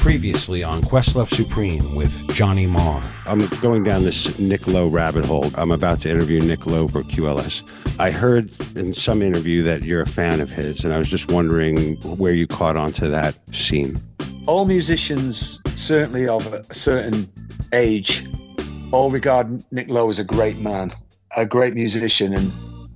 Previously on Questlove Supreme with Johnny Marr. I'm going down this Nick Lowe rabbit hole. I'm about to interview Nick Lowe for QLS. I heard in some interview that you're a fan of his, and I was just wondering where you caught onto that scene. All musicians, certainly of a certain age, all regard Nick Lowe as a great man, a great musician. And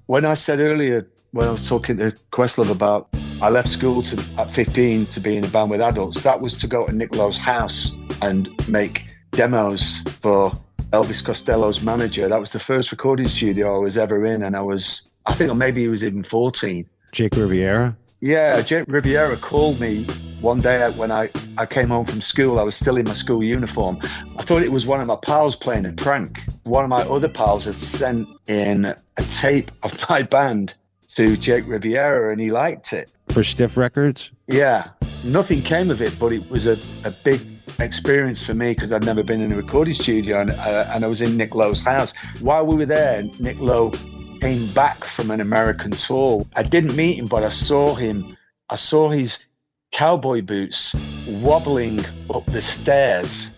when I said earlier, when I was talking to Questlove about I left school at 15 to be in a band with adults, that was to go to Nick Lowe's house and make demos for Elvis Costello's manager. That was the first recording studio I was ever in, and I think maybe he was even 14. Jake Riviera? Yeah, Jake Riviera called me one day when I came home from school. I was still in my school uniform. I thought it was one of my pals playing a prank. One of my other pals had sent in a tape of my band to Jake Riviera, and he liked it. For Stiff Records? Yeah. Nothing came of it, but it was a big experience for me because I'd never been in a recording studio, and I was in Nick Lowe's house. While we were there, Nick Lowe came back from an American tour. I didn't meet him, but I saw him. I saw his cowboy boots wobbling up the stairs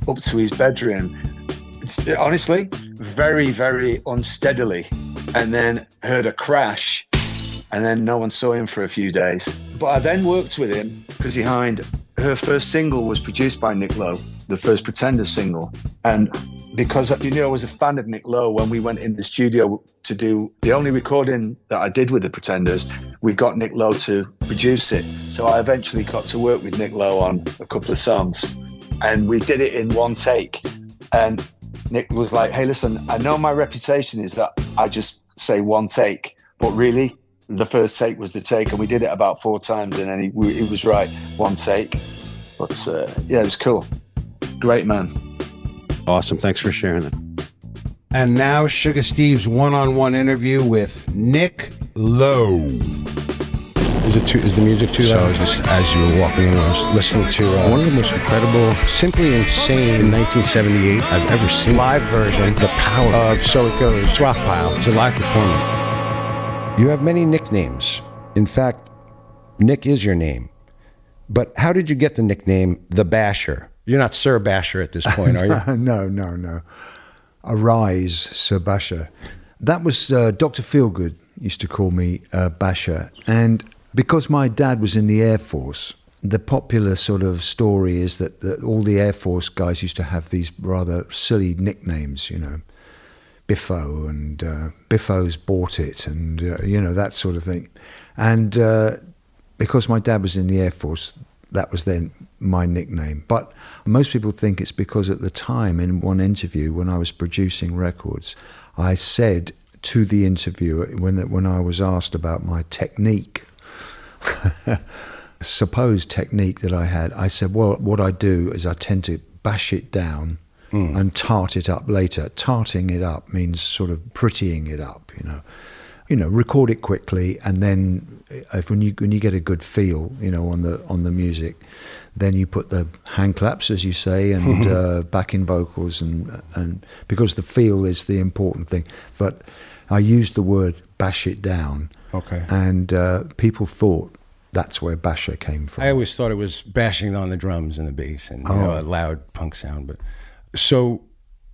up to his bedroom. Honestly, very, very unsteadily. And then heard a crash, and then no one saw him for a few days. But I then worked with him because her first single was produced by Nick Lowe, the first Pretenders single. And because I was a fan of Nick Lowe, when we went in the studio to do the only recording that I did with the Pretenders, we got Nick Lowe to produce it. So I eventually got to work with Nick Lowe on a couple of songs, and we did it in one take. And Nick was like, hey, listen, I know my reputation is that I just say one take, but really the first take was the take, and we did it about 4 times, and then he was right, one take. But yeah, it was cool. Great man. Awesome. Thanks for sharing that. And now Sugar Steve's one-on-one interview with Nick Lowe. Is the music too loud? So just as you were walking in, I was listening to one of the most incredible, simply insane 1978 I've ever seen. Live version, the power of So It Goes, Rockpile. It's a live performance. You have many nicknames. In fact, Nick is your name. But how did you get the nickname The Basher? You're not Sir Basher at this point, are you? No. Arise, Sir Basher. That was Dr. Feelgood used to call me Basher. And because my dad was in the Air Force, the popular sort of story is that all the Air Force guys used to have these rather silly nicknames, Biffo and Biffo's bought it, and that sort of thing. And because my dad was in the Air Force, that was then my nickname. But most people think it's because at the time, in one interview when I was producing records, I said to the interviewer when I was asked about my technique, supposed technique that I had, I said, well, what I do is I tend to bash it down and tart it up later. Tarting it up means sort of prettying it up, record it quickly, and then when you get a good feel, on the music, then you put the hand claps, as you say, and backing vocals, and because the feel is the important thing. But I used the word bash it down. Okay. And people thought that's where Basher came from. I always thought it was bashing on the drums and the bass and a loud punk sound. But so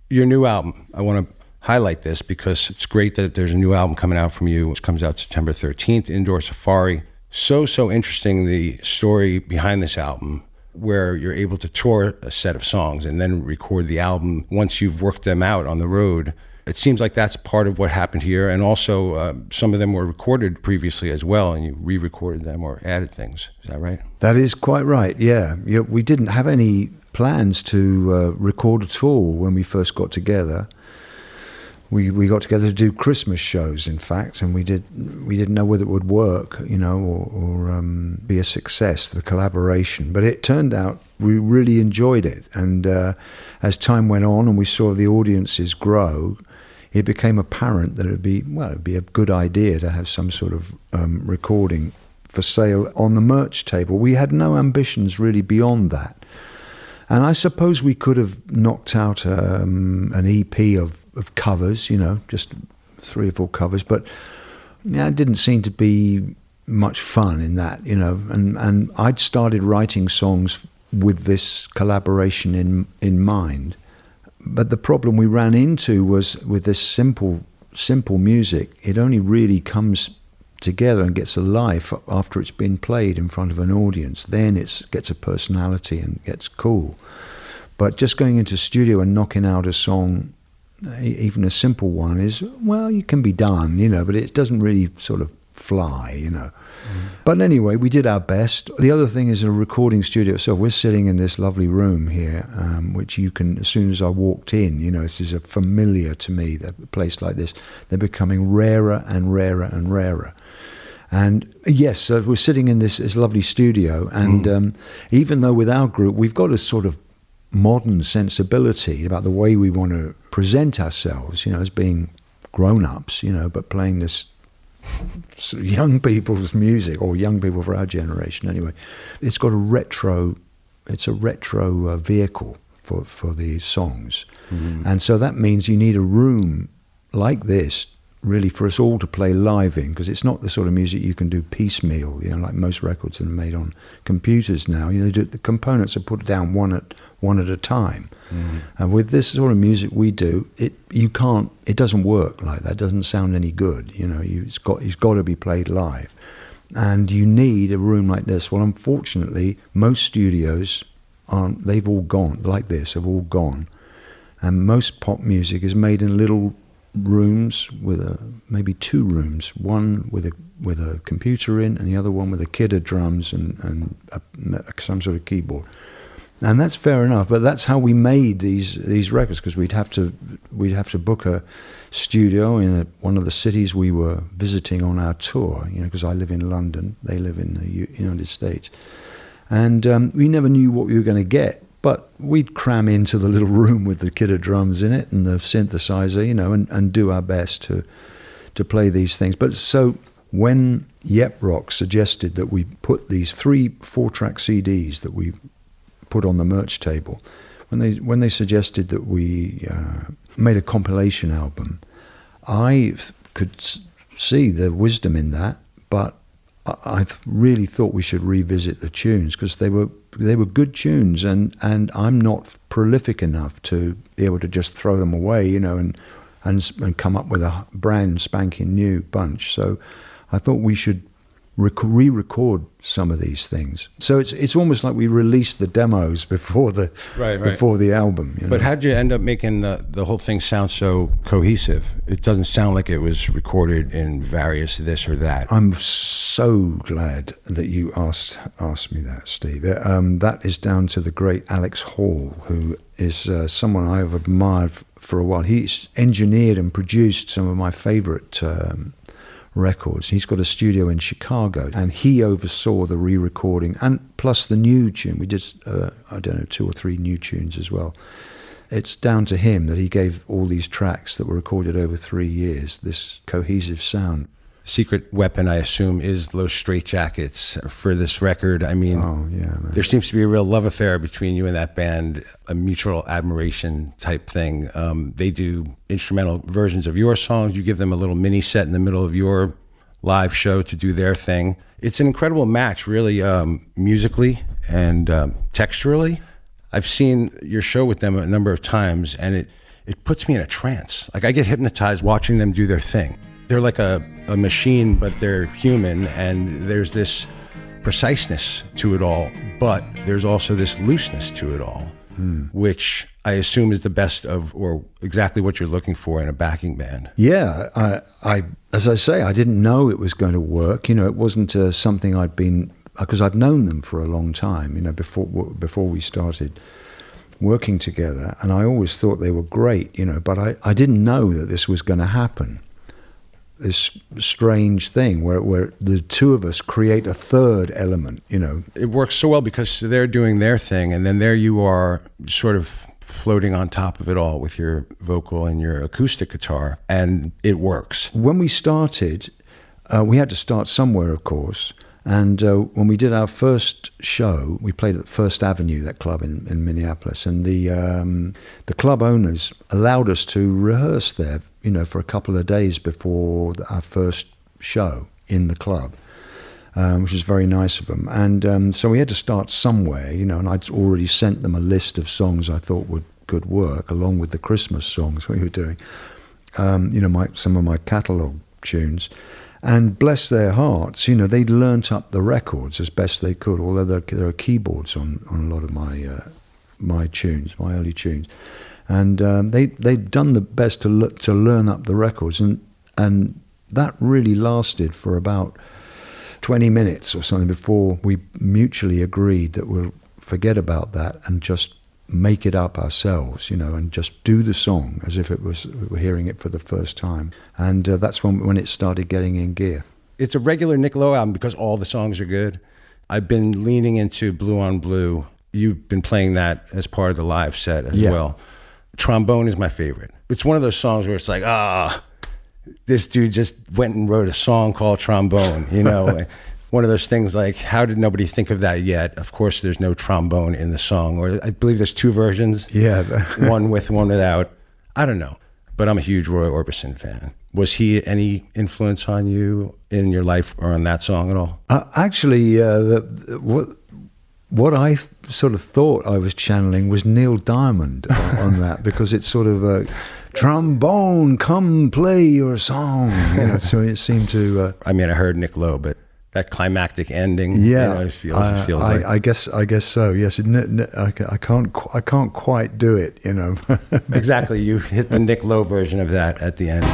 your new album, I want to highlight this because it's great that there's a new album coming out from you, which comes out September 13th, Indoor Safari. So interesting, the story behind this album, where you're able to tour a set of songs and then record the album once you've worked them out on the road. It seems like that's part of what happened here, and also some of them were recorded previously as well, and you re-recorded them or added things. Is that right? That is quite right, yeah. We didn't have any plans to record at all when we first got together. We got together to do Christmas shows, in fact, and we didn't know whether it would work, or be a success, the collaboration. But it turned out we really enjoyed it, and as time went on and we saw the audiences grow, it became apparent that it'd be a good idea to have some sort of recording for sale on the merch table. We had no ambitions really beyond that. And I suppose we could have knocked out an EP of covers, just 3 or 4 covers, but it didn't seem to be much fun in that, and I'd started writing songs with this collaboration in mind. But the problem we ran into was with this simple music, it only really comes together and gets a life after it's been played in front of an audience. Then it gets a personality and gets cool. But just going into studio and knocking out a song, even a simple one, is, well, it can be done, but it doesn't really sort of fly. But anyway, we did our best. The other thing is a recording studio itself. We're sitting in this lovely room here, which you can, as soon as I walked in, this is a familiar to me, a place like this. They're becoming rarer and rarer and rarer. And yes, so we're sitting in this lovely studio, and even though with our group, we've got a sort of modern sensibility about the way we want to present ourselves, as being grown-ups, but playing this young people's music, or young people for our generation anyway. It's got a retro vehicle for these songs. And so that means you need a room like this really for us all to play live in, because it's not the sort of music you can do piecemeal, like most records that are made on computers now. The components are put down one at a time. And with this sort of music we do, it doesn't work like that. It doesn't sound any good. It's got to be played live, and you need a room like this. Well, unfortunately, most studios they've all gone like this, have all gone, and most pop music is made in little rooms with maybe two rooms, one with a computer in, and the other one with a kit of drums and some sort of keyboard. And that's fair enough, but that's how we made these records, because we'd have to book a studio in one of the cities we were visiting on our tour, because I live in London, they live in the United States, and we never knew what we were going to get. But we'd cram into the little room with the kit of drums in it and the synthesizer, and do our best to play these things. But so when Yep Rock suggested that we put these 3 4-track CDs that we put on the merch table, when they suggested that we made a compilation album, I could see the wisdom in that, but I really thought we should revisit the tunes, because they were good tunes, and I'm not prolific enough to be able to just throw them away, and come up with a brand spanking new bunch. So I thought we should re-record some of these things. So it's almost like we released the demos before the before the album. But how'd you end up making the whole thing sound so cohesive? It doesn't sound like it was recorded in various this or that. I'm so glad that you asked me that, Steve. That is down to the great Alex Hall, who is someone I have admired for a while. He's engineered and produced some of my favorite records. He's got a studio in Chicago, and he oversaw the re-recording, and plus the new tune. We did, 2 or 3 new tunes as well. It's down to him that he gave all these tracks that were recorded over 3 years this cohesive sound. Secret weapon, I assume, is those straitjackets for this record. I mean, man. There seems to be a real love affair between you and that band, a mutual admiration type thing. They do instrumental versions of your songs. You give them a little mini set in the middle of your live show to do their thing. It's an incredible match, really, musically and texturally. I've seen your show with them a number of times, and it puts me in a trance. Like, I get hypnotized watching them do their thing. They're like a machine, but they're human, and there's this preciseness to it all, but there's also this looseness to it all, which I assume is the best of, or exactly what you're looking for in a backing band. Yeah, I as I say, I didn't know it was going to work. It wasn't something I'd been, because I'd known them for a long time, before we started working together, and I always thought they were great, but I didn't know that this was going to happen. This strange thing where the two of us create a third element, It works so well because they're doing their thing, and then there you are sort of floating on top of it all with your vocal and your acoustic guitar, and it works. When we started, we had to start somewhere, of course, and when we did our first show, we played at First Avenue, that club in Minneapolis, and the club owners allowed us to rehearse there, for a couple of days before our first show in the club. which was very nice of them. And so we had to start somewhere, you know, and I'd already sent them a list of songs I thought could work, along with the Christmas songs we were doing, you know, some of my catalogue tunes. And bless their hearts, you know, they'd learnt up the records as best they could, although there are keyboards on a lot of my tunes, my early tunes. And they'd done the best to learn up the records, and that really lasted for about 20 minutes or something before we mutually agreed that we'll forget about that and just make it up ourselves, you know, and just do the song as if we were hearing it for the first time. And that's when it started getting in gear. It's a regular Nick Lowe album because all the songs are good. I've been leaning into Blue on Blue. You've been playing that as part of the live set as well. Trombone is my favorite. It's one of those songs where it's like, this dude just went and wrote a song called Trombone, you know. One of those things like, how did nobody think of that yet? Of course, there's no trombone in the song, or I believe there's two versions. Yeah. One with, one without. I don't know, but I'm a huge Roy Orbison fan. Was he any influence on you in your life or on that song at all? Actually, what I sort of thought I was channeling was Neil Diamond on that, because it's sort of a trombone, come play your song. You know, so it seemed to. I mean, I heard Nick Lowe, but that climactic ending. Yeah, you know, it feels like. I guess so. Yes, I can't quite do it. You know. Exactly, you hit the Nick Lowe version of that at the end.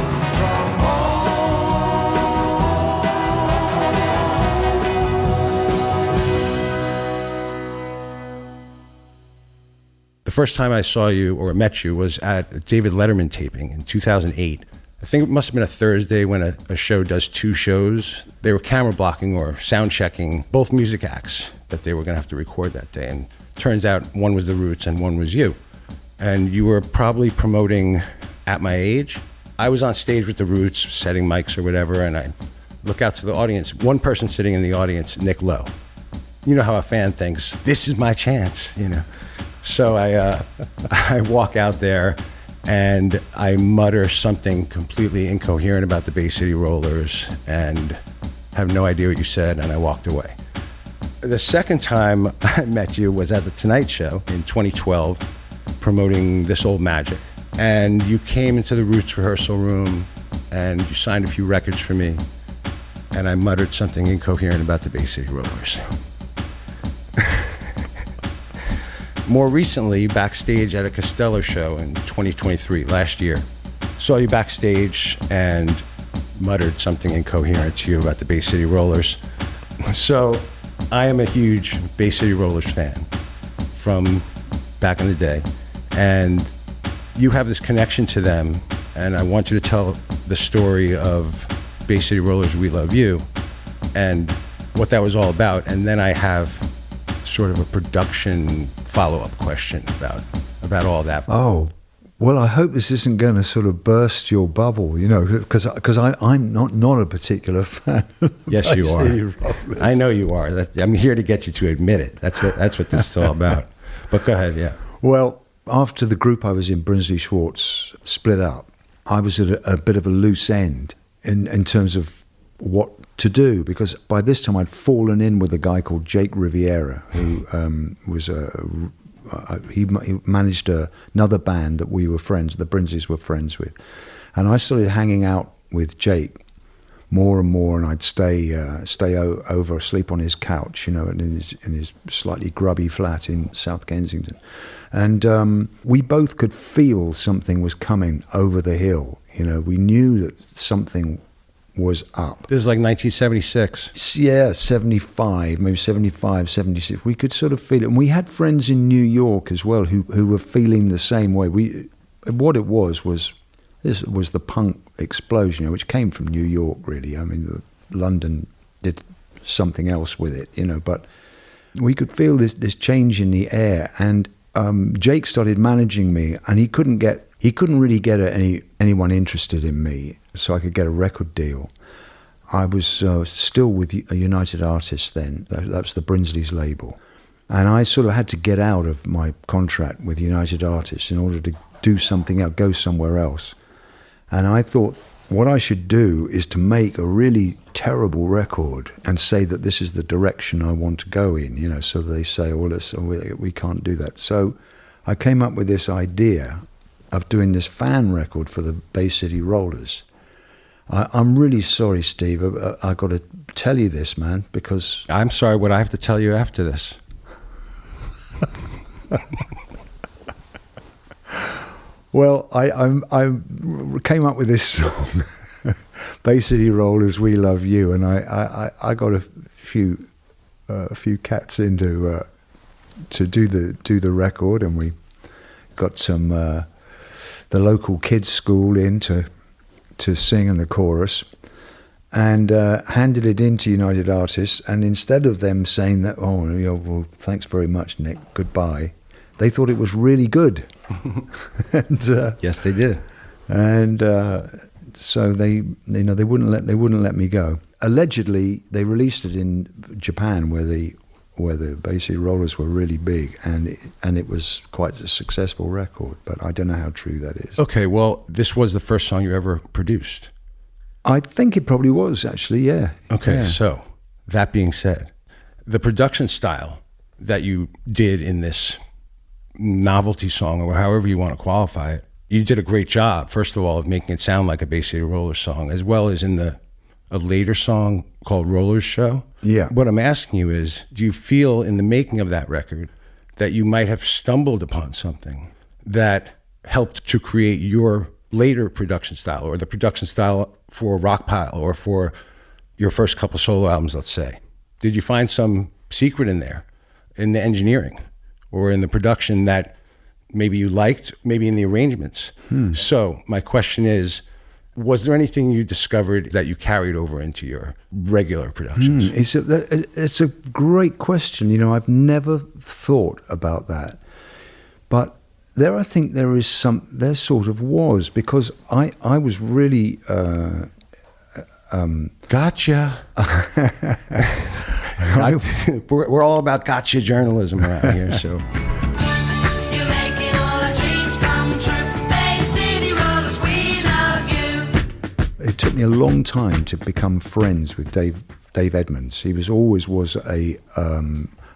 The first time I saw you or met you was at a David Letterman taping in 2008. I think it must have been a Thursday when a show does two shows. They were camera blocking or sound checking both music acts that they were going to have to record that day. And turns out one was the Roots and one was you. And you were probably promoting At My Age. I was on stage with the Roots, setting mics or whatever, and I look out to the audience. One person sitting in the audience, Nick Lowe. You know how a fan thinks, this is my chance, you know. So I walk out there and I mutter something completely incoherent about the Bay City Rollers and have no idea what you said, and I walked away. The second time I met you was at The Tonight Show in 2012, promoting This Old Magic. And you came into the Roots rehearsal room and you signed a few records for me, and I muttered something incoherent about the Bay City Rollers. More recently, backstage at a Costello show in 2023, last year, saw you backstage and muttered something incoherent to you about the Bay City Rollers. So I am a huge Bay City Rollers fan from back in the day, and you have this connection to them, and I want you to tell the story of Bay City Rollers, We Love You, and what that was all about. And then I have sort of a production follow-up question about all that. Oh, well, I hope this isn't going to sort of burst your bubble, you know, because I'm not a particular fan. Yes, you are. I know you are. I'm here to get you to admit it. That's what this is all about. But go ahead, yeah. Well, after the group I was in, Brinsley Schwartz, split up, I was at a bit of a loose end in terms of what to do, because by this time I'd fallen in with a guy called Jake Riviera, who he managed another band that we were friends, the Brinsleys were friends with, and I started hanging out with Jake more and more, and I'd stay over, sleep on his couch, you know, in his slightly grubby flat in South Kensington, and we both could feel something was coming over the hill. You know, we knew that something was up. This is like 1976. Yeah, 75, maybe 75, 76. We could sort of feel it. And we had friends in New York as well who were feeling the same way. What it was this was the punk explosion, you know, which came from New York, really. I mean, London did something else with it, you know, but we could feel this change in the air. And Jake started managing me, and he couldn't really get anyone interested in me, so I could get a record deal. I was still with a United Artists then. That's the Brinsleys label. And I sort of had to get out of my contract with United Artists in order to do something else, go somewhere else. And I thought, what I should do is to make a really terrible record and say that this is the direction I want to go in, you know, so they say, we can't do that. So I came up with this idea of doing this fan record for the Bay City Rollers. I'm really sorry, Steve. I got to tell you this, man, because... I'm sorry what I have to tell you after this. Well, I came up with this song, Bay City Rollers, We Love You, and I got a few cats in to do the record, and we got some the local kids' school in to sing in the chorus, and handed it into United Artists. And instead of them saying that, oh, you know, well, thanks very much, Nick, goodbye, they thought it was really good. And, yes, they did. And so they wouldn't let me go. Allegedly, they released it in Japan, where the Bay City Rollers were really big, and it was quite a successful record. But I don't know how true that is. Okay, well, this was the first song you ever produced. I think it probably was, actually. Yeah. Okay, yeah. So that being said, the production style that you did in this novelty song, or however you want to qualify it, you did a great job, first of all, of making it sound like a Bay City Rollers song, as well as in a later song called Rollers Show. Yeah. What I'm asking you is, do you feel in the making of that record that you might have stumbled upon something that helped to create your later production style, or the production style for Rockpile, or for your first couple solo albums, let's say? Did you find some secret in there, in the engineering, or in the production that maybe you liked, maybe in the arrangements? So my question is, was there anything you discovered that you carried over into your regular productions? It's a great question. You know, I've never thought about that. But I think there sort of was, because I was really... Gotcha. We're all about gotcha journalism around here, so... You're making all our dreams come true. Bay City Rollers, we love you. It took me a long time to become friends with Dave Edmunds. He always was a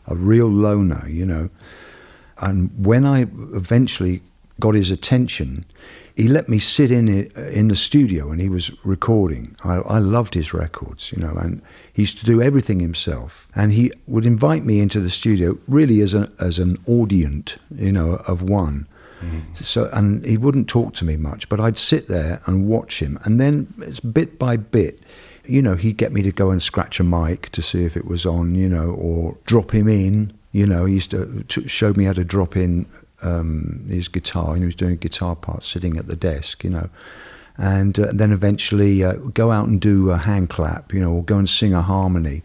real loner, you know. And when I eventually got his attention, he let me sit in the studio, and he was recording. I loved his records, you know, and he used to do everything himself. And he would invite me into the studio really as an audient, you know, of one. Mm-hmm. So, and he wouldn't talk to me much, but I'd sit there and watch him. And then it's bit by bit, you know, he'd get me to go and scratch a mic to see if it was on, you know, or drop him in. You know, he used to show me how to drop in his guitar, and he was doing guitar parts sitting at the desk, you know, and then eventually go out and do a hand clap, you know, or go and sing a harmony.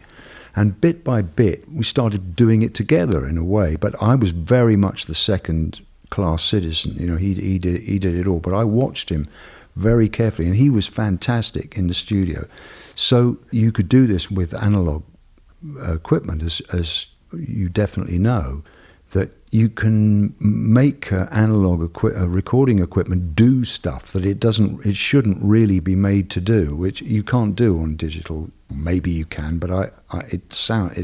And bit by bit, we started doing it together in a way, but I was very much the second class citizen, you know. He did it all, but I watched him very carefully, and he was fantastic in the studio. So you could do this with analog equipment, as you definitely know, that you can make analog recording equipment do stuff that it shouldn't really be made to do, which you can't do on digital. Maybe you can, but it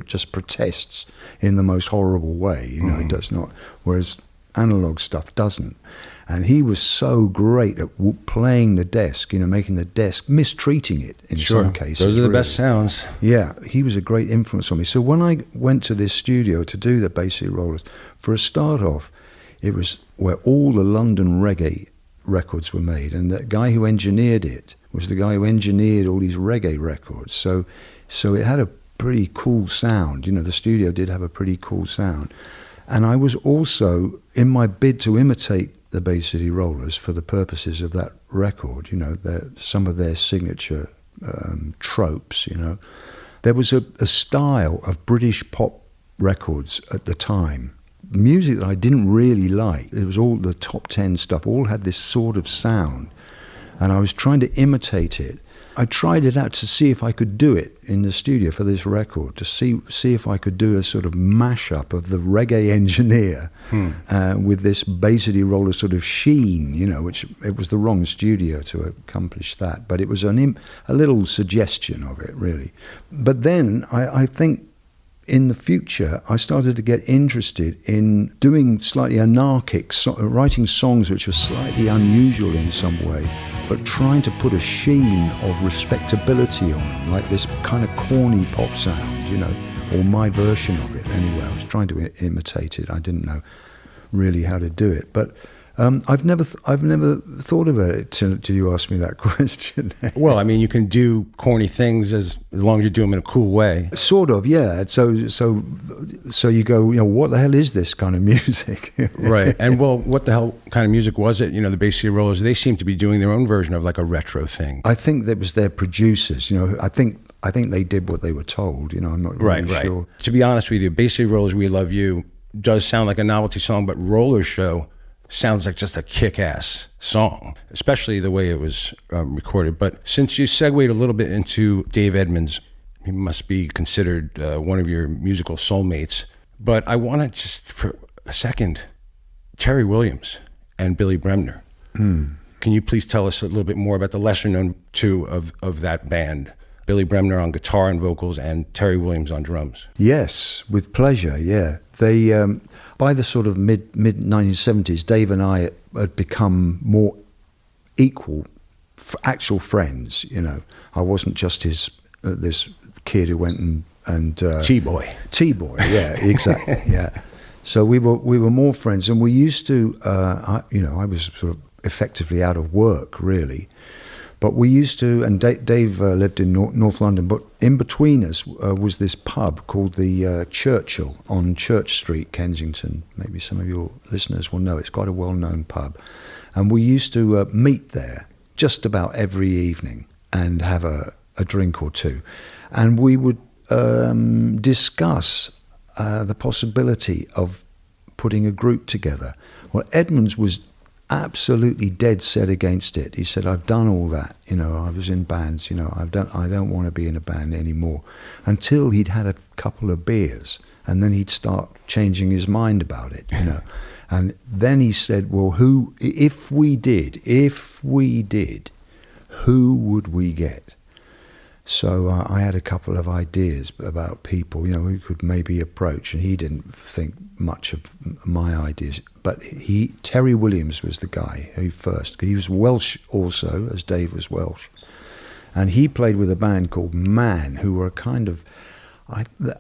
just protests in the most horrible way. You know, It does not. Whereas analog stuff doesn't. And he was so great at playing the desk, you know, making the desk, mistreating it in some cases. Those are the best sounds. Yeah, he was a great influence on me. So when I went to this studio to do the Bay City Rollers, for a start off, it was where all the London reggae records were made. And the guy who engineered it was the guy who engineered all these reggae records. So it had a pretty cool sound. You know, the studio did have a pretty cool sound. And I was also, in my bid to imitate the Bay City Rollers for the purposes of that record, you know, some of their signature tropes, you know, there was a style of British pop records at the time, music that I didn't really like. It was all the top 10 stuff, all had this sort of sound, and I was trying to imitate it. I tried it out to see if I could do it in the studio for this record, to see if I could do a sort of mashup of the reggae engineer with this Bay City Roller sort of sheen, you know, which it was the wrong studio to accomplish that. But it was a little suggestion of it, really. But then I think in the future, I started to get interested in doing slightly anarchic, writing songs which were slightly unusual in some way, but trying to put a sheen of respectability on them, like this kind of corny pop sound, you know, or my version of it anyway. I was trying to imitate it. I didn't know really how to do it, but I've never thought about it till you asked me that question. Well, I mean, you can do corny things as long as you do them in a cool way. Sort of, yeah. So you go, you know, what the hell is this kind of music? Right. And well, what the hell kind of music was it? You know, the Bay City Rollers, they seem to be doing their own version of like a retro thing. I think that was their producers, you know. I think they did what they were told, you know. I'm not really sure. To be honest with you, Bay City Rollers, We Love You does sound like a novelty song, but Roller Show sounds like just a kick-ass song, especially the way it was recorded. But since you segued a little bit into Dave Edmunds, he must be considered one of your musical soulmates. But I want to just, for a second, Terry Williams and Billy Bremner. Can you please tell us a little bit more about the lesser-known two of that band? Billy Bremner on guitar and vocals and Terry Williams on drums. Yes, with pleasure, yeah. They... by the sort of mid 1970s, Dave and I had become more equal, actual friends. You know, I wasn't just his this kid who went and T-boy, yeah, exactly, yeah. So we were more friends, and we used to. I was sort of effectively out of work, really. But we used to, and Dave lived in North London, but in between us was this pub called the Churchill on Church Street, Kensington. Maybe some of your listeners will know. It's quite a well-known pub. And we used to meet there just about every evening and have a drink or two. And we would discuss the possibility of putting a group together. Well, Edmunds was absolutely dead set against it. He said, I've done all that, you know, I was in bands, you know, I don't want to be in a band anymore, until he'd had a couple of beers, and then he'd start changing his mind about it, you know. And then he said, well, if we did, who would we get? So I had a couple of ideas about people, you know, we could maybe approach, and he didn't think much of my ideas. But Terry Williams was the guy who first. He was Welsh also, as Dave was Welsh. And he played with a band called Man, who were a kind of,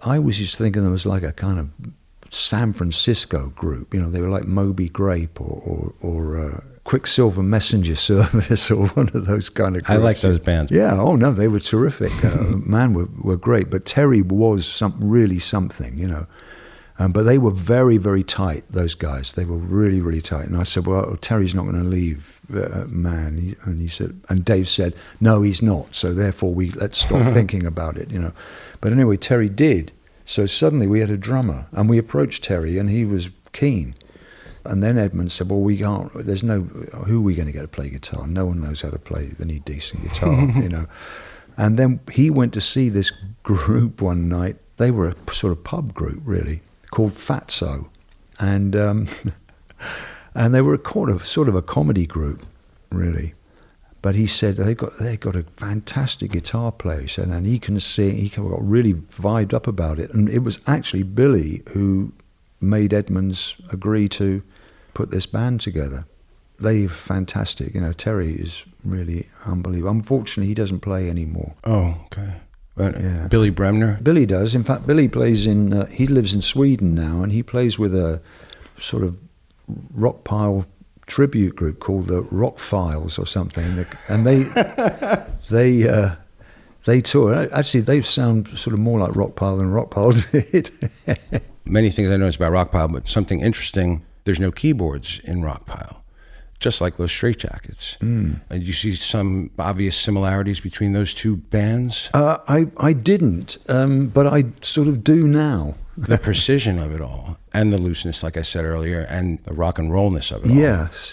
I was just thinking them as like a kind of San Francisco group. You know, they were like Moby Grape or Quicksilver Messenger Service or one of those kind of groups. I like those bands. Yeah, oh no, they were terrific. Man were great, but Terry was really something, you know. But they were very, very tight, those guys. They were really, really tight. And I said, well, Terry's not going to leave, Man. And Dave said, no, he's not. So therefore, let's stop thinking about it, you know. But anyway, Terry did. So suddenly we had a drummer, and we approached Terry, and he was keen. And then Edmund said, well, who are we going to get to play guitar? No one knows how to play any decent guitar, you know. And then he went to see this group one night. They were a sort of pub group, really, called Fatso. And they were sort of a comedy group, really. But he said they've got a fantastic guitar player, he said, and he can sing. He got really vibed up about it. And it was actually Billy who made Edmunds agree to put this band together. They're fantastic. You know, Terry is really unbelievable. Unfortunately, he doesn't play anymore. Oh, okay. But yeah. Billy Bremner? Billy does. In fact, Billy plays he lives in Sweden now, and he plays with a sort of rock pile tribute group called the Rock Files or something. And they tour. Actually, they sound sort of more like Rockpile than Rockpile did. Many things I noticed about Rockpile, but something interesting, there's no keyboards in Rockpile. just like those straitjackets. And you see some obvious similarities between those two bands? I didn't, but I sort of do now. The precision of it all, and the looseness, like I said earlier, and the rock and rollness of it all.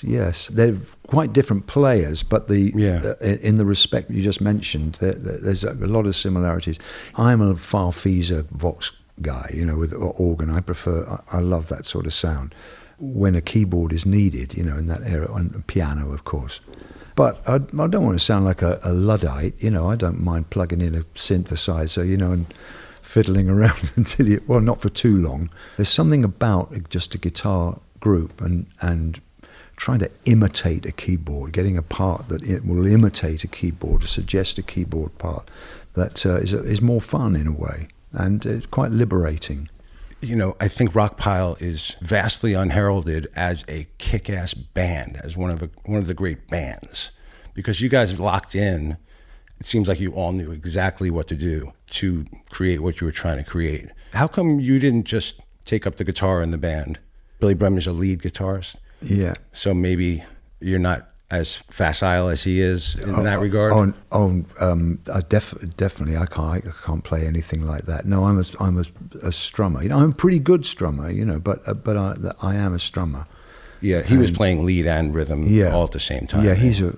Yes. They're quite different players, but in the respect you just mentioned, there's a lot of similarities. I'm a Farfisa Vox guy, with organ. I love that sort of sound when a keyboard is needed, in that era, and piano, of course. But I don't want to sound like a Luddite, I don't mind plugging in a synthesizer, and fiddling around until not for too long. There's something about just a guitar group and trying to imitate a keyboard, getting a part that it will imitate a keyboard, or suggest a keyboard part, that is more fun in a way, and it's quite liberating. I think Rockpile is vastly unheralded as a kick-ass band, as one of the great bands, because you guys locked in. It seems like you all knew exactly what to do to create what you were trying to create. How come you didn't just take up the guitar in the band? Billy Bremner's a lead guitarist. Yeah. So maybe you're not as facile as he is in that regard? Definitely. I can't play anything like that. No, I'm a strummer. I'm a pretty good strummer, but I am a strummer. Yeah, he was playing lead and rhythm all at the same time. Yeah, he's a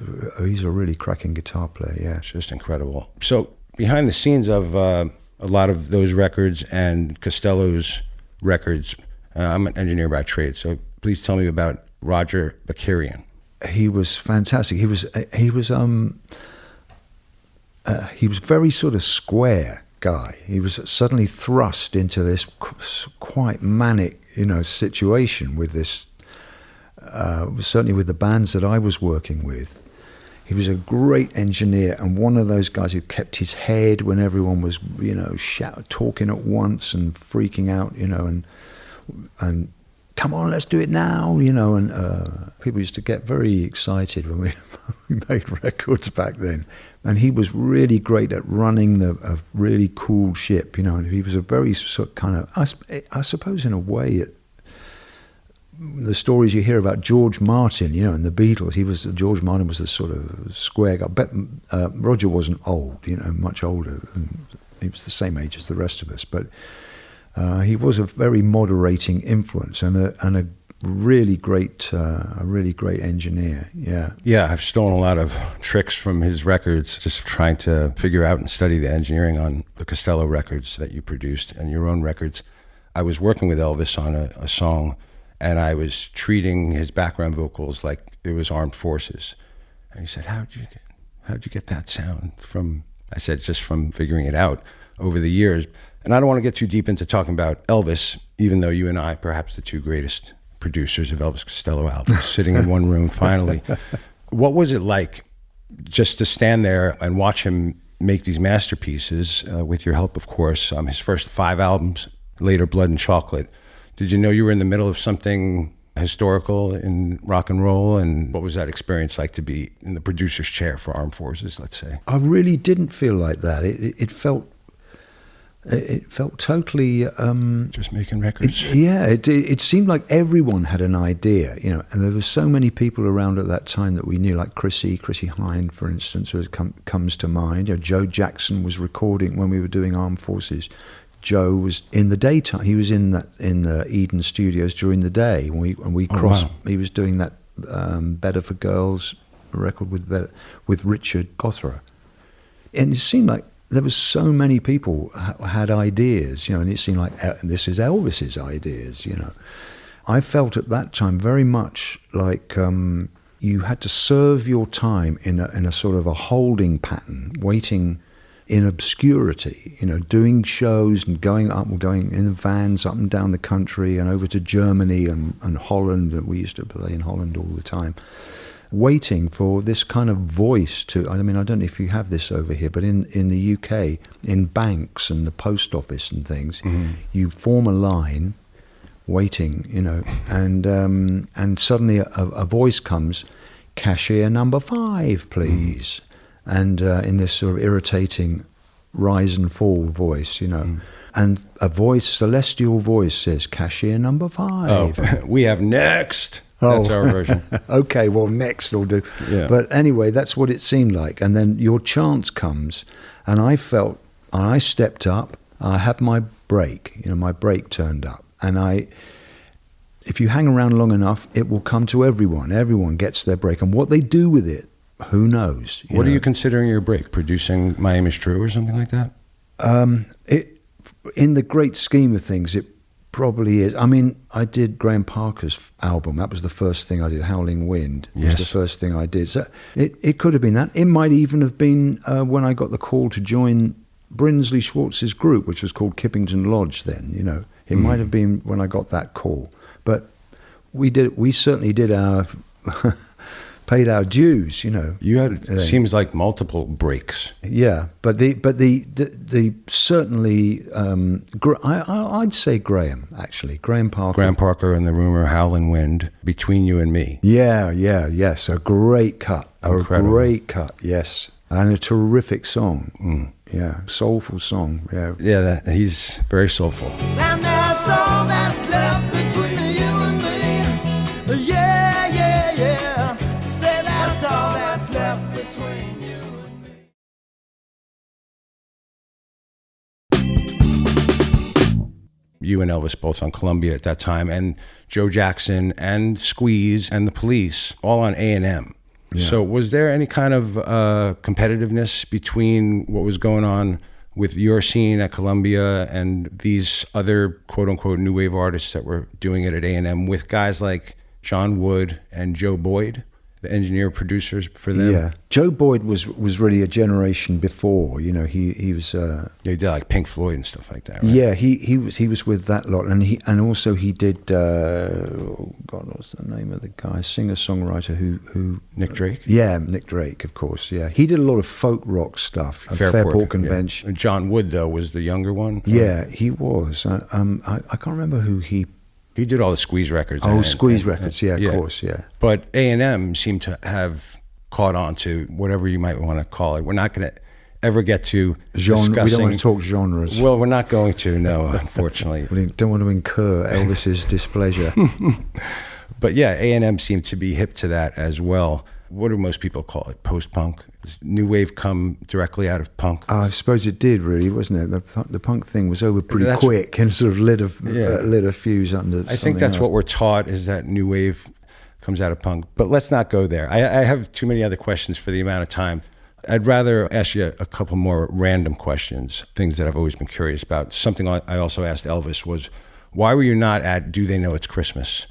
really cracking guitar player. Yeah, it's just incredible. So behind the scenes of a lot of those records and Costello's records, I'm an engineer by trade. So please tell me about Roger Bakarian. He was fantastic. He was very sort of square guy. He was suddenly thrust into this quite manic, situation with this. Certainly with the bands that I was working with. He was a great engineer, and one of those guys who kept his head when everyone was, talking at once and freaking out, and come on, let's do it now, and people used to get very excited when we made records back then. And he was really great at running a really cool ship, and he was a very sort of kind of, I suppose in a way, the stories you hear about George Martin, and the Beatles, George Martin was the sort of square guy. But Roger wasn't old, much older, and he was the same age as the rest of us. But he was a very moderating influence and a really great engineer. Yeah. Yeah, I've stolen a lot of tricks from his records, just trying to figure out and study the engineering on the Costello records that you produced and your own records. I was working with Elvis on a song, and I was treating his background vocals like it was Armed Forces. And he said, how'd you get that sound from? I said, just from figuring it out over the years. And I don't want to get too deep into talking about Elvis, even though you and I, perhaps the two greatest producers of Elvis Costello albums, sitting in one room finally. What was it like just to stand there and watch him make these masterpieces, with your help, of course, his first 5 albums, later Blood and Chocolate? Did you know you were in the middle of something historical in rock and roll? And what was that experience like to be in the producer's chair for Armed Forces, let's say? I really didn't feel like that. It felt totally... just making records. It seemed like everyone had an idea, and there were so many people around at that time that we knew, like Chrissy Hine, for instance, who comes to mind. Joe Jackson was recording when we were doing Armed Forces. Joe was in the daytime. He was in the Eden Studios during the day. We crossed. Wow. He was doing that Better for Girls record with Richard Gothra, and it seemed like there was so many people had ideas, and it seemed like this is Elvis's ideas. I felt at that time very much like you had to serve your time in a sort of a holding pattern, waiting in obscurity, doing shows and going in the vans up and down the country and over to Germany and Holland. We used to play in Holland all the time, waiting for this kind of voice to, I don't know if you have this over here, but in the UK, in banks and the post office and things, you form a line waiting, and suddenly a voice comes, cashier number 5, please. And in this sort of irritating rise and fall voice, and a celestial voice says, cashier number 5. Oh, we have next. That's our version. Okay, well, next will do. Yeah. But anyway, that's what it seemed like. And then your chance comes, and I stepped up. I had my break. My break turned up, and if you hang around long enough, it will come to everyone. Everyone gets their break, and what they do with it, who knows? What are you considering your break? Producing Miami's True or something like that? In the great scheme of things, it probably is. I mean, I did Graham Parker's album. That was the first thing I did. Howling Wind was Yes. the first thing I did. So it could have been that. It might even have been when I got the call to join Brinsley Schwartz's group, which was called Kippington Lodge then. It might have been when I got that call. But we certainly did our paid our dues. You had seems like multiple breaks. Yeah, but the certainly I'd say Graham Parker. Graham Parker and the rumor Howlin' Wind, Between You and Me. Yes, a great cut, Incredible. a great cut, yes, and a terrific song. Yeah, soulful song. Yeah, Yeah, he's very soulful. And that's all that's left between you and me. Yeah, yeah, yeah. Say that's all that's left between you and me. You and Elvis both on Columbia at that time, and Joe Jackson and Squeeze and the Police all on A&M. So was there any kind of competitiveness between what was going on with your scene at Columbia and these other quote-unquote new wave artists that were doing it at A&M with guys like John Wood and Joe Boyd, the engineer producers for them? yeah. Joe Boyd was really a generation before. He was. They did like Pink Floyd and stuff like that, right? Yeah, he was with that lot, and also he did. God, what's the name of the guy? Singer-songwriter who Nick Drake? Yeah, Nick Drake, of course. Yeah, he did a lot of folk rock stuff. Fairport Convention. Yeah. John Wood though was the younger one. Yeah, he was. I can't remember who he. He did all the Squeeze records. Squeeze records. Yeah, of course. Yeah. But A&M seemed to have caught on to whatever you might want to call it. We're not going to ever get to Genre. We don't discussing. want to talk genres. Well, we're not going to. No, unfortunately. We don't want to incur Elvis's displeasure. But yeah, A&M seemed to be hip to that as well. What do most people call it? Post-punk? Does new wave come directly out of punk? I suppose it did, really, wasn't it? The punk thing was over pretty quick and sort of lit a fuse under. I think that's else. what we're taught, is that new wave comes out of punk. But let's not go there. I have too many other questions for the amount of time. I'd rather ask you a couple more random questions, things that I've always been curious about. Something I also asked Elvis was, why were you not at Do They Know It's Christmas?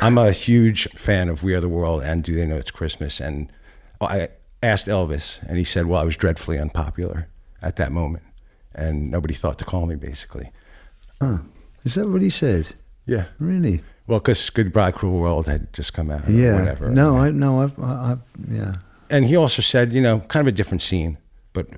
I'm a huge fan of We Are the World and Do They Know It's Christmas. And I asked Elvis, and he said, well, I was dreadfully unpopular at that moment. And nobody thought to call me, basically. Oh, is that what he said? Yeah. Really? Well, because Goodbye Cruel World had just come out. Yeah. Or whatever. No, I've yeah. And he also said, kind of a different scene, but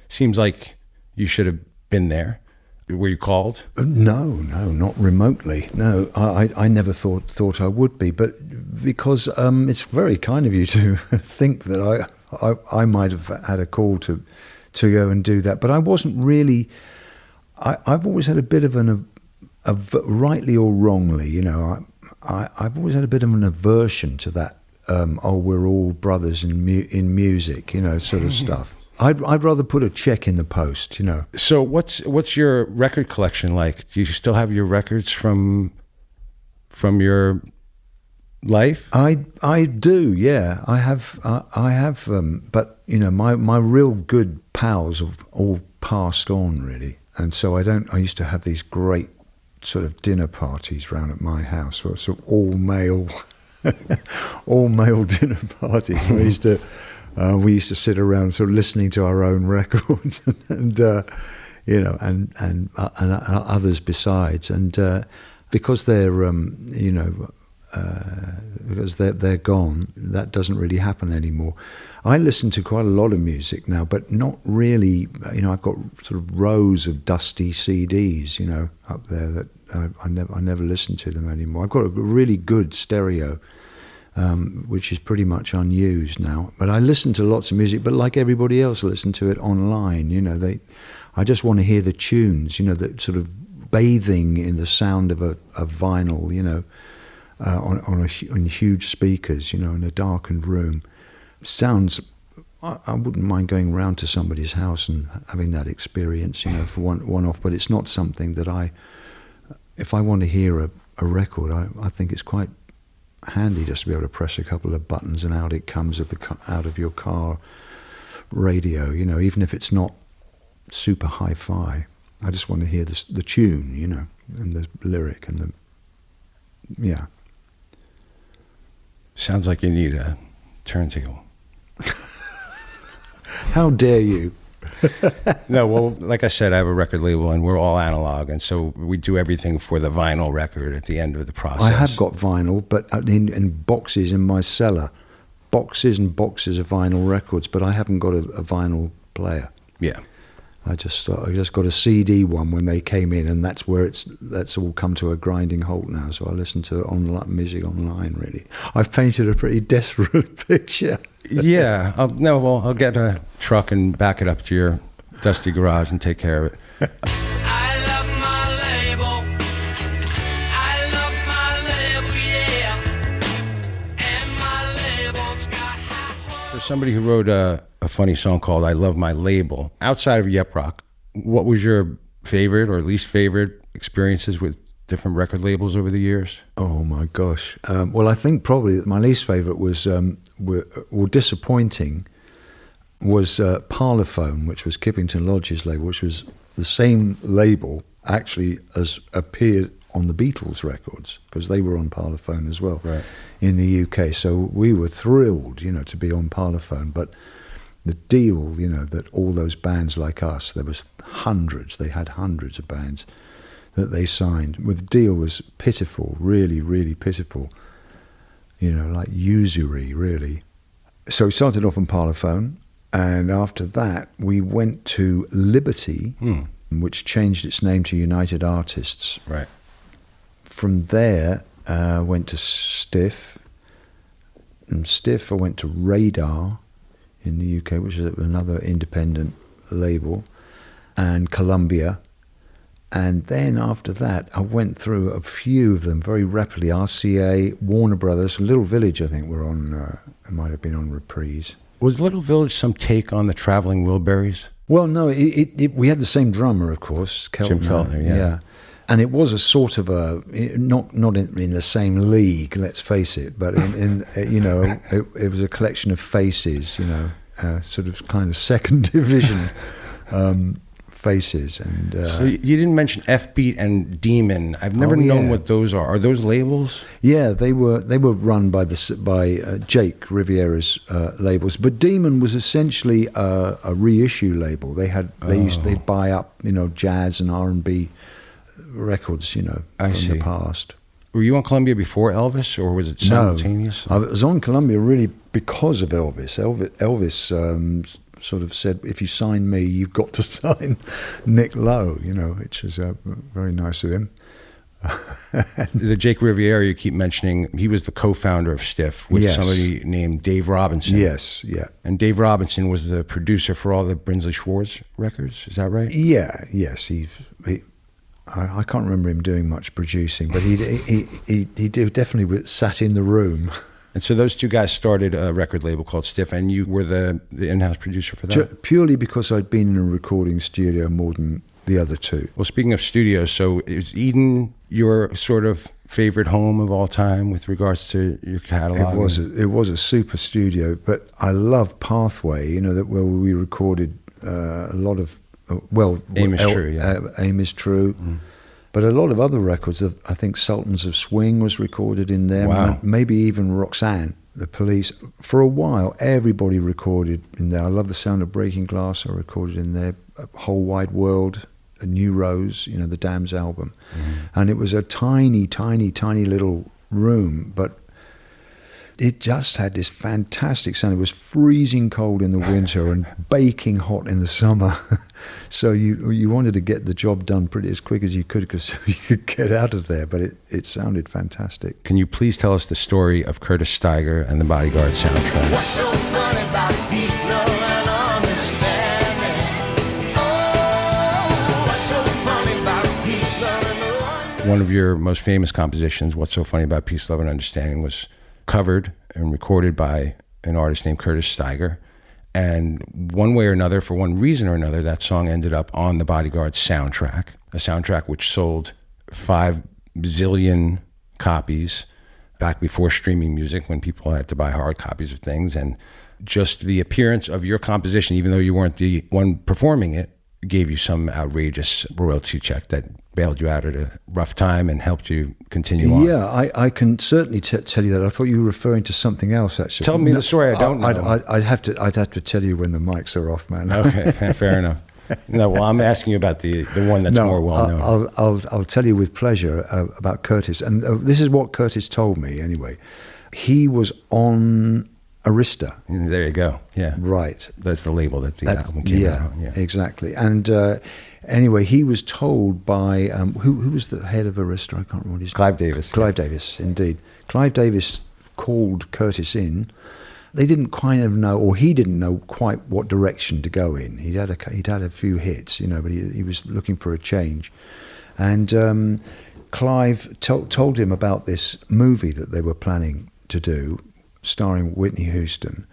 seems like you should have been there. Were you called? No, not remotely. No, I never thought I would be, but because it's very kind of you to think that I might have had a call to go and do that, but I wasn't really. I've always had a bit of rightly or wrongly, I've always had a bit of an aversion to that. We're all brothers in music, sort of stuff. I'd rather put a check in the post, So what's your record collection like? Do you still have your records from your life? I do, yeah. I have, but my real good pals have all passed on, really, and so I used to have these great sort of dinner parties round at my house, sort of all male dinner parties. We used to sit around sort of listening to our own records and others besides. And because they're, because they're gone, that doesn't really happen anymore. I listen to quite a lot of music now, but not really, I've got sort of rows of dusty CDs, up there that I never listen to them anymore. I've got a really good stereo, which is pretty much unused now. But I listen to lots of music, but like everybody else, I listen to it online. I just want to hear the tunes, that sort of bathing in the sound of a vinyl, on huge speakers, you know, in a darkened room. Sounds. I wouldn't mind going round to somebody's house and having that experience, you know, for one off. But it's not something that if I want to hear a record, I think it's quite handy just to be able to press a couple of buttons and out it comes out of your car radio, you know, even if it's not super hi-fi. I just want to hear the tune, you know, and the lyric and yeah. Sounds like you need a turntable. How dare you? No, well, like I said, I have a record label and we're all analog, and so we do everything for the vinyl record at the end of the process. I have got vinyl, but in boxes in my cellar. Boxes and boxes of vinyl records, but I haven't got a vinyl player. Yeah. I just got a CD one when they came in, and that's all come to a grinding halt now. So I listen to music online. Really, I've painted a pretty desperate picture. Yeah, I'll get a truck and back it up to your dusty garage and take care of it. I love my label. I love my label, yeah. And my label's got high. For somebody who wrote a funny song called "I Love My Label," outside of Yep Rock, what was your favorite or least favorite experiences with different record labels over the years? Oh my gosh! Well, I think probably my least favorite was, or disappointing, was Parlophone, which was Kippington Lodge's label, which was the same label actually as appeared on the Beatles records, because they were on Parlophone as well, right, in the UK. So we were thrilled, you know, to be on Parlophone, but the deal, you know, that all those bands like us, there was hundreds, they had hundreds of bands that they signed. Well, the deal was pitiful, really, really pitiful, you know, like usury, really. So we started off on Parlophone, and after that we went to Liberty, which changed its name to United Artists. Right. From there, went to Stiff. From Stiff, I went to Radar in the UK, which is another independent label, and Columbia. And then after that, I went through a few of them very rapidly. RCA, Warner Brothers, Little Village, I think, were on, it might have been on Reprise. Was Little Village some take on the Traveling Wilburys? Well, no, we had the same drummer, of course, Keltner. Jim Keltner, yeah. And it was a sort of not in the same league, let's face it, but in you know, it was a collection of faces, you know, sort of kind of second division faces. And so you didn't mention F-Beat and Demon. I've never known what those are. Are those labels? Yeah, they were run by Jake Riviera's labels, but Demon was essentially a reissue label. They'd buy up, you know, jazz and R&B records, you know, from the past. Were you on Columbia before Elvis, or was it simultaneous? No, I was on Columbia really because of Elvis. Elvis sort of said, if you sign me, you've got to sign Nick Lowe, you know, which is very nice of him. The Jake Riviera you keep mentioning, he was the co-founder of Stiff with somebody named Dave Robinson. Yes, yeah. And Dave Robinson was the producer for all the Brinsley Schwartz records, is that right? Yeah, yes. I can't remember him doing much producing, but he definitely sat in the room. And so those two guys started a record label called Stiff, and you were the in-house producer for that? Purely because I'd been in a recording studio more than the other two. Well, speaking of studios, so is Eden your sort of favorite home of all time with regards to your catalog? It was a super studio, but I love Pathway, you know, where we recorded a lot of, Aim is True, yeah. Aim is True. Mm. But a lot of other records, I think Sultans of Swing was recorded in there. Wow. Maybe even Roxanne, The Police. For a while, everybody recorded in there. I love the sound of Breaking Glass. I recorded in there. Whole Wide World, A New Rose, you know, the Damn's album. Mm. And it was a tiny, tiny, tiny little room, but it just had this fantastic sound. It was freezing cold in the winter and baking hot in the summer. So you wanted to get the job done pretty as quick as you could because you could get out of there, but it sounded fantastic. Can you please tell us the story of Curtis Steiger and the Bodyguard soundtrack? What's so funny about peace, love, and understanding? Oh, what's so funny about peace, love, and One of your most famous compositions, What's So Funny About Peace, Love, and Understanding, was covered and recorded by an artist named Curtis Steiger. And one way or another, for one reason or another, that song ended up on the Bodyguard soundtrack, a soundtrack which sold 5 bazillion copies back before streaming music, when people had to buy hard copies of things. And just the appearance of your composition, even though you weren't the one performing it, gave you some outrageous royalty check that bailed you out at a rough time and helped you continue on. Yeah, I can certainly tell you that. I thought you were referring to something else, actually. Tell me the story. I don't know. I'd have to tell you when the mics are off, man. Okay, fair enough. No, well, I'm asking you about the one that's more well known. I'll tell you with pleasure about Curtis, and this is what Curtis told me anyway. He was on Arista. There you go. Yeah, right. That's the label that the album came out on. Yeah, exactly. And anyway, he was told by who was the head of Arista? I can't remember his name. Clive Davis. Clive Davis, indeed. Clive Davis called Curtis in. They didn't kind of know, or he didn't know quite what direction to go in. He'd had a few hits, but he was looking for a change. And Clive told him about this movie that they were planning to do, starring Whitney Houston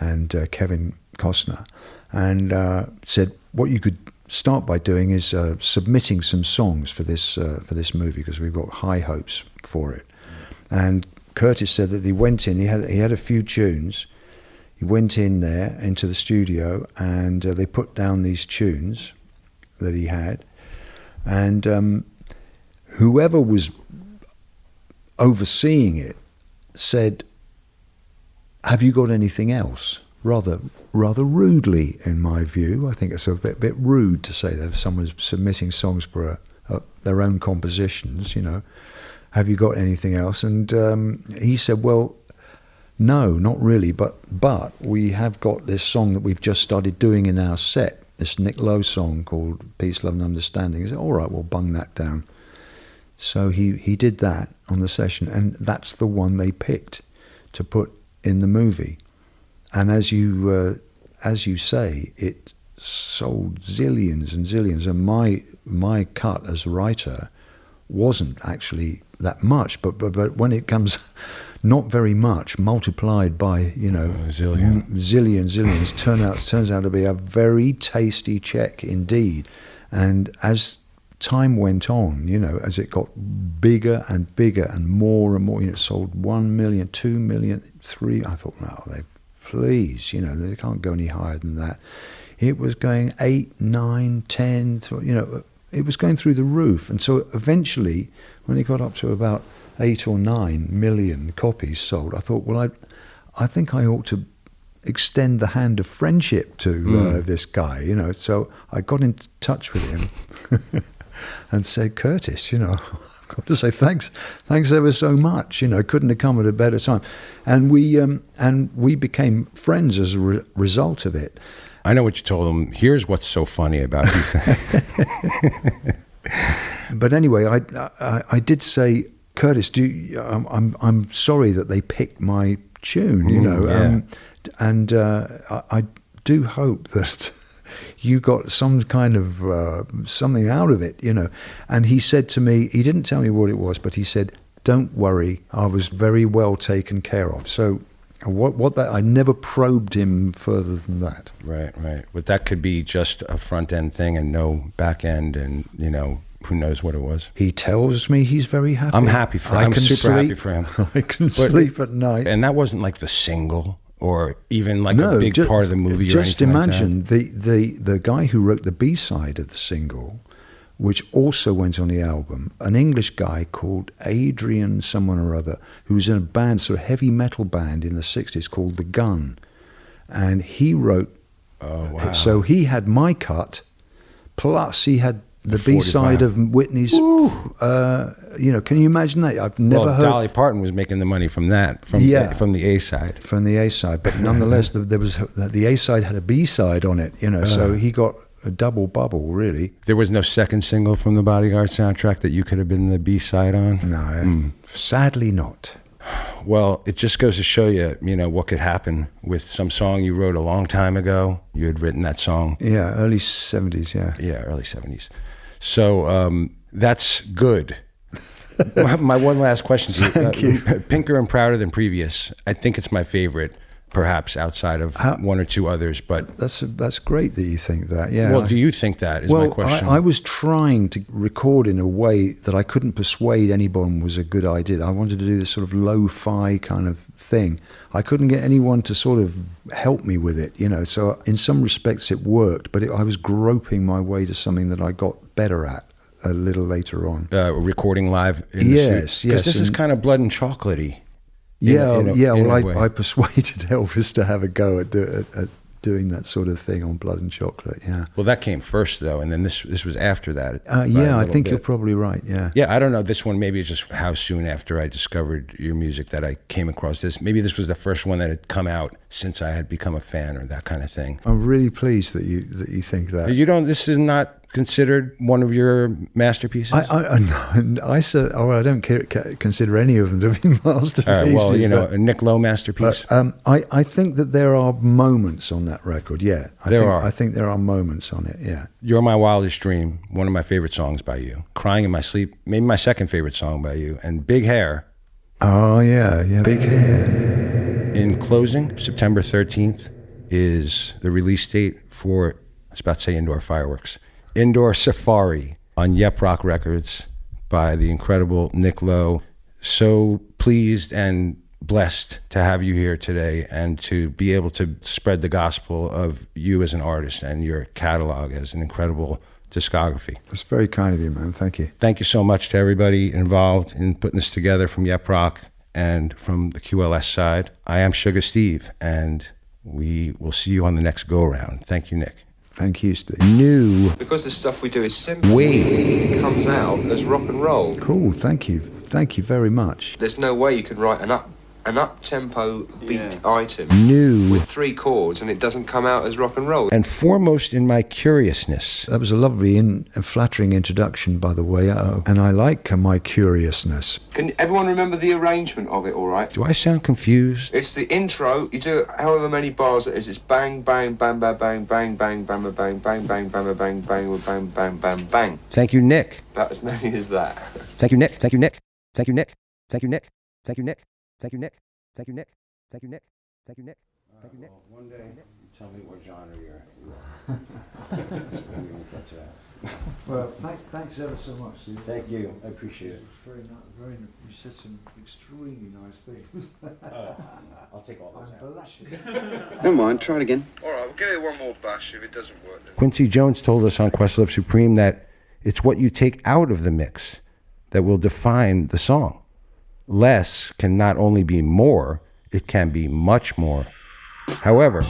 and Kevin Costner, and said what you could start by doing is submitting some songs for this movie, because we've got high hopes for it. And Curtis said that he went in. He had a few tunes. He went in there into the studio, and they put down these tunes that he had. And whoever was overseeing it said, "Have you got anything else?" Rather rudely, in my view. I think it's a bit rude to say that if someone's submitting songs for their own compositions, have you got anything else? And he said, well, no, not really, but we have got this song that we've just started doing in our set, this Nick Lowe song called Peace, Love and Understanding. He said, all right, we'll bung that down. So he did that on the session, and that's the one they picked to put in the movie. And as you say, it sold zillions and zillions, and my cut as writer wasn't actually that much, but when it comes, not very much, multiplied by zillions, turns out to be a very tasty check indeed. And as time went on, as it got bigger and bigger and more, it sold 1 million, 2 million, 3. I thought, no, please, they can't go any higher than that. It was going 8, 9, 10, it was going through the roof. And so eventually, when it got up to about 8 or 9 million copies sold, I thought, well, I think I ought to extend the hand of friendship to this guy, So I got in touch with him and said, Curtis, I've got to say thanks ever so much. Couldn't have come at a better time. And we became friends as a result of it. I know what you told him. Here's what's so funny about these. But anyway, I did say, Curtis, I'm sorry that they picked my tune, and I do hope that you got some kind of something out of it, And he said to me, he didn't tell me what it was, but he said, "Don't worry, I was very well taken care of." So. What that, I never probed him further than that. Right. But that could be just a front end thing and no back end, and who knows what it was. He tells me he's very happy. I'm happy for him. I'm super happy for him. I can sleep at night. And that wasn't like the single or even like a big part of the movie. Just or imagine like the guy who wrote the B-side of the single, which also went on the album, an English guy called Adrian someone or other, who was in a band, sort of heavy metal band in the 60s called The Gun. And he wrote, so he had my cut, plus he had the B-side of Whitney's, can you imagine that? I've never heard. Dolly Parton was making the money from that, from the A-side. From the A-side, but nonetheless, there was the A-side had a B-side on it, so he got a double bubble, really. There was no second single from the Bodyguard soundtrack that you could have been the B-side on? No, sadly not. Well, it just goes to show you, what could happen with some song you wrote a long time ago. You had written that song. Yeah, early 70s, yeah. Yeah, early 70s. So that's good. My one last question to you. Thank you. Pinker and Prouder Than Previous. I think it's my favorite, perhaps outside of one or two others. But That's great that you think that. Yeah. well, do you think that is my question? I was trying to record in a way that I couldn't persuade anyone was a good idea. I wanted to do this sort of lo-fi kind of thing. I couldn't get anyone to sort of help me with it, So in some respects it worked, but I was groping my way to something that I got better at a little later on. Recording live in the Yes, Because yes, this is and- kind of blood and chocolatey. I persuaded Elvis to have a go at doing that sort of thing on Blood and Chocolate. Yeah. Well, that came first though, and then this was after that. by a I little think bit. you're probably right. Yeah. Yeah, I don't know. This one, maybe it's just how soon after I discovered your music that I came across this. Maybe this was the first one that had come out since I had become a fan or that kind of thing. I'm really pleased that you think that. This is not considered one of your masterpieces? I don't consider any of them to be masterpieces. All right, well, a Nick Lowe masterpiece. But, I think that there are moments on that record, yeah. I think there are moments on it, yeah. You're My Wildest Dream, one of my favorite songs by you. Crying in My Sleep, maybe my second favorite song by you. And Big Hair. Oh, yeah, Big Hair. In closing, September 13th is the release date for, I was about to say Indoor Fireworks, Indoor Safari on Yep Rock Records by the incredible Nick Lowe. So pleased and blessed to have you here today and to be able to spread the gospel of you as an artist and your catalog as an incredible discography. That's very kind of you, man. Thank you. Thank you so much to everybody involved in putting this together from Yep Rock and from the QLS side. I am Sugar Steve, and we will see you on the next go-around. Thank you, Nick. Thank you, Steve. New. Because the stuff we do is simple. Wave. It comes out as rock and roll. Cool, thank you. Thank you very much. There's no way you can write an up-tempo beat item New. with 3 chords and it doesn't come out as rock and roll. And foremost in my curiousness. That was a lovely and flattering introduction, by the way, and I like my curiousness. Can everyone remember the arrangement of it, all right? Do I sound confused? It's the intro, you do however many bars it is, it's bang, bang, bang, bang, bang, bang, bang, bang, bang, bang, bang, bang, bang, bang, bang, bang, bang, bang, bang. Thank you, Nick. About as many as that. Thank you, Nick. Thank you, Nick. Thank you, Nick. Thank you, Nick. Thank you, Nick. Thank you, Nick. Thank you, Nick. Thank you, Nick. Thank you, Nick. Thank you, Nick. One day, you tell me what genre you're Well, thanks ever so much, Steve. Thank you. I appreciate it. Very, you said some extremely nice things. I'll take all those I'm blushing. Never mind, try it again. All right, we'll give it one more bash. If it doesn't work, then... Quincy Jones told us on Questlove Supreme that it's what you take out of the mix that will define the song. Less can not only be more, it can be much more. However,